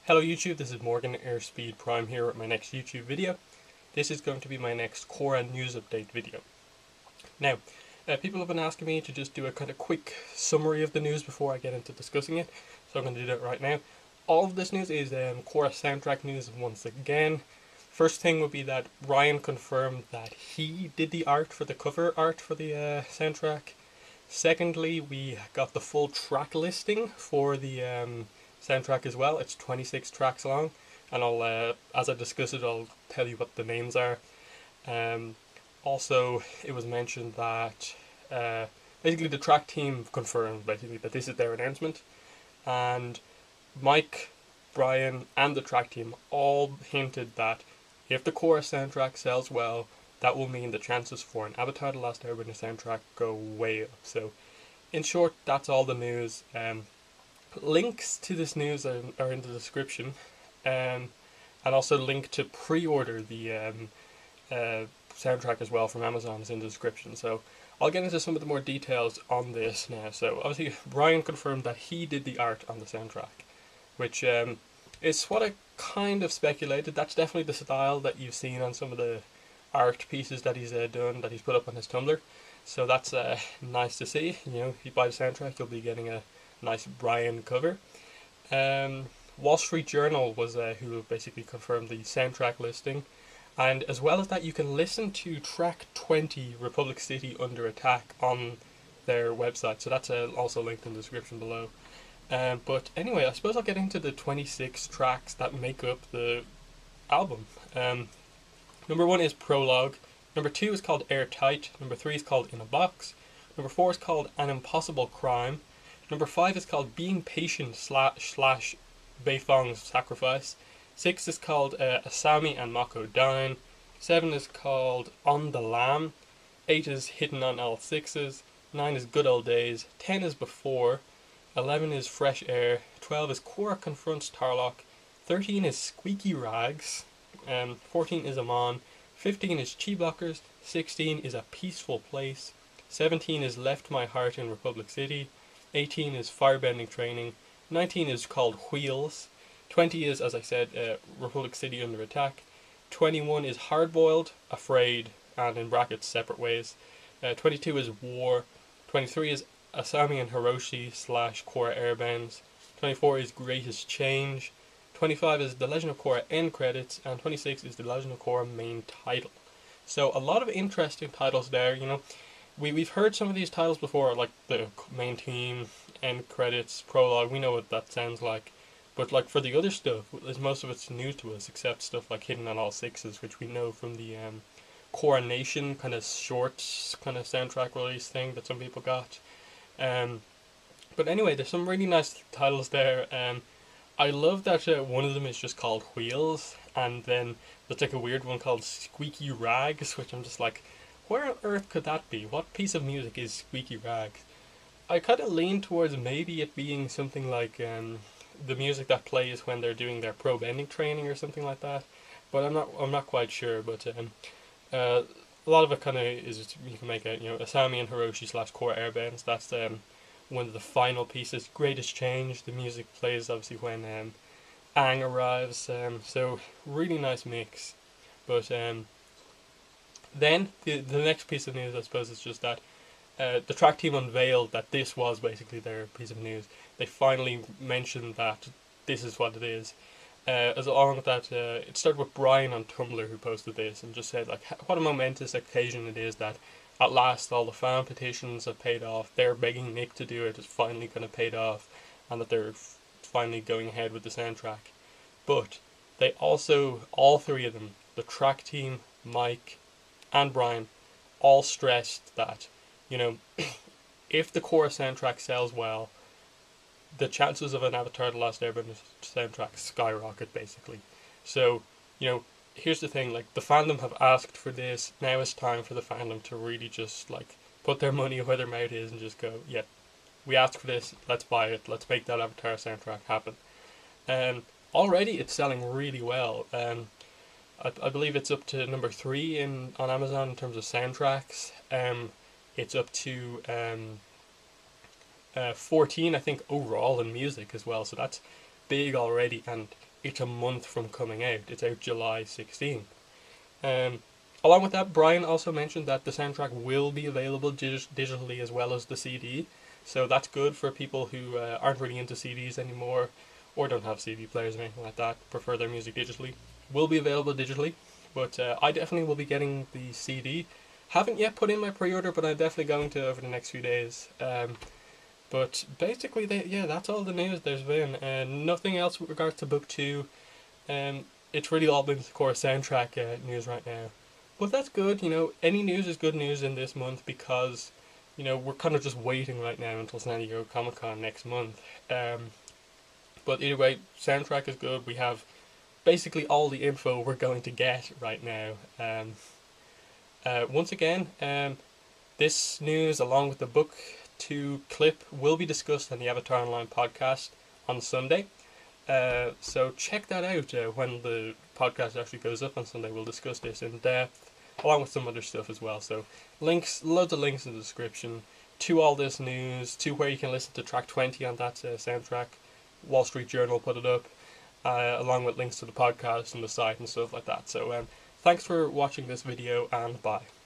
Hello YouTube, this is Morgan Airspeed Prime here with my next YouTube video. This is going to be my next Korra news update video. Now, people have been asking me to just do a kind of quick summary of the news before I get into discussing it, so I'm going to do that right now. All of this news is Korra soundtrack news once again. First thing would be that Ryan confirmed that he did the art for the cover art for the soundtrack. Secondly, we got the full track listing for the soundtrack as well. It's 26 tracks long, and I'll as I discuss it, I'll tell you what the names are. Also, it was mentioned that basically the track team confirmed basically that this is their announcement, and Mike, Brian, and the track team all hinted that if the Korra soundtrack sells well, that will mean the chances for an Avatar: The Last Airbender soundtrack go way up. So, in short, that's all the news. Links to this news are in the description, and also link to pre-order the soundtrack as well from Amazon is in the description. So I'll get into some of the more details on this now. So obviously Brian confirmed that he did the art on the soundtrack, which is what I kind of speculated. That's definitely the style that you've seen on some of the art pieces that he's done, that he's put up on his Tumblr. So that's nice to see. You know, if you buy the soundtrack, you'll be getting a nice Brian cover. Wall Street Journal was who basically confirmed the soundtrack listing, and as well as that, you can listen to track 20, Republic City Under Attack, on their website. So that's also linked in the description below. But anyway, I suppose I'll get into the 26 tracks that make up the album. Number 1 is Prologue. Number 2 is called Airtight. Number 3 is called In a Box. Number 4 is called An Impossible Crime. Number 5 is called Being Patient slash Beifong's Sacrifice. 6 is called Asami and Mako Dine. 7 is called On the Lam. 8 is Hidden on All Sixes. 9 is Good Old Days. 10 is Before. 11 is Fresh Air. 12 is Korra Confronts Tarlock. 13 is Squeaky Rags. 14 is Amon. 15 is Chi Blockers. 16 is A Peaceful Place. 17 is Left My Heart in Republic City. 18 is Firebending Training. 19 is called Wheels. 20 is, as I said, Republic City Under Attack. 21 is Hardboiled, Afraid, and in brackets Separate Ways. 22 is War. 23 is Asami and Hiroshi slash Korra Airbends. 24 is Greatest Change. 25 is The Legend of Korra end credits, and 26 is The Legend of Korra main title. So a lot of interesting titles there. You know, we've heard some of these titles before, like the main theme, end credits, prologue. We know what that sounds like, but like for the other stuff, most of it's new to us, except stuff like Hidden on All Sixes, which we know from the Coronation kind of shorts kind of soundtrack release thing that some people got. But anyway, there's some really nice titles there. I love that one of them is just called Wheels, and then there's like a weird one called Squeaky Rags, which I'm just like, where on earth could that be? What piece of music is Squeaky Rags? I kind of lean towards maybe it being something like the music that plays when they're doing their pro bending training or something like that, but I'm not quite sure. But a lot of it kind of is, you can make it, you know, Asami and Hiroshi slash Korra Airbends. That's one of the final pieces. Greatest Change, the music plays obviously when Aang arrives, so really nice mix. But then the next piece of news, I suppose, is just that the track team unveiled that this was basically their piece of news. They finally mentioned that this is what it is. As along with that, it started with Brian on Tumblr, who posted this and just said like what a momentous occasion it is that at last all the fan petitions have paid off. They're begging Nick to do it. It's finally going to pay off, and that they're finally going ahead with the soundtrack. But they also, all three of them, the track team, Mike, and Brian, all stressed that, you know, if the Korra soundtrack sells well, the chances of an Avatar: The Last Airbender soundtrack skyrocket, basically. So, you know, here's the thing, like, the fandom have asked for this. Now it's time for the fandom to really just, like, put their money where their mouth is and just go, yeah, we asked for this, let's buy it, let's make that Avatar soundtrack happen. Already it's selling really well. I believe it's up to number 3 on Amazon in terms of soundtracks. It's up to 14, I think, overall in music as well. So that's big already. And it's a month from coming out. It's out July 16th. Along with that, Brian also mentioned that the soundtrack will be available digitally as well as the CD. So that's good for people who aren't really into CDs anymore, or don't have CD players or anything like that, prefer their music digitally. Will be available digitally, but I definitely will be getting the CD. Haven't yet put in my pre-order, but I'm definitely going to over the next few days. But basically, yeah, that's all the news there's been. Nothing else with regards to book two. It's really all been the core soundtrack news right now. But that's good, any news is good news in this month because, we're kind of just waiting right now until San Diego Comic Con next month. But either way, soundtrack is good. We have basically all the info we're going to get right now. Once again, this news, along with the book 2 clip, will be discussed on the Avatar Online podcast on Sunday. So check that out when the podcast actually goes up on Sunday. We'll discuss this in depth, along with some other stuff as well. So loads of links in the description to all this news, to where you can listen to track 20 on that soundtrack. Wall Street Journal put it up, along with links to the podcast and the site and stuff like that. So thanks for watching this video, and bye.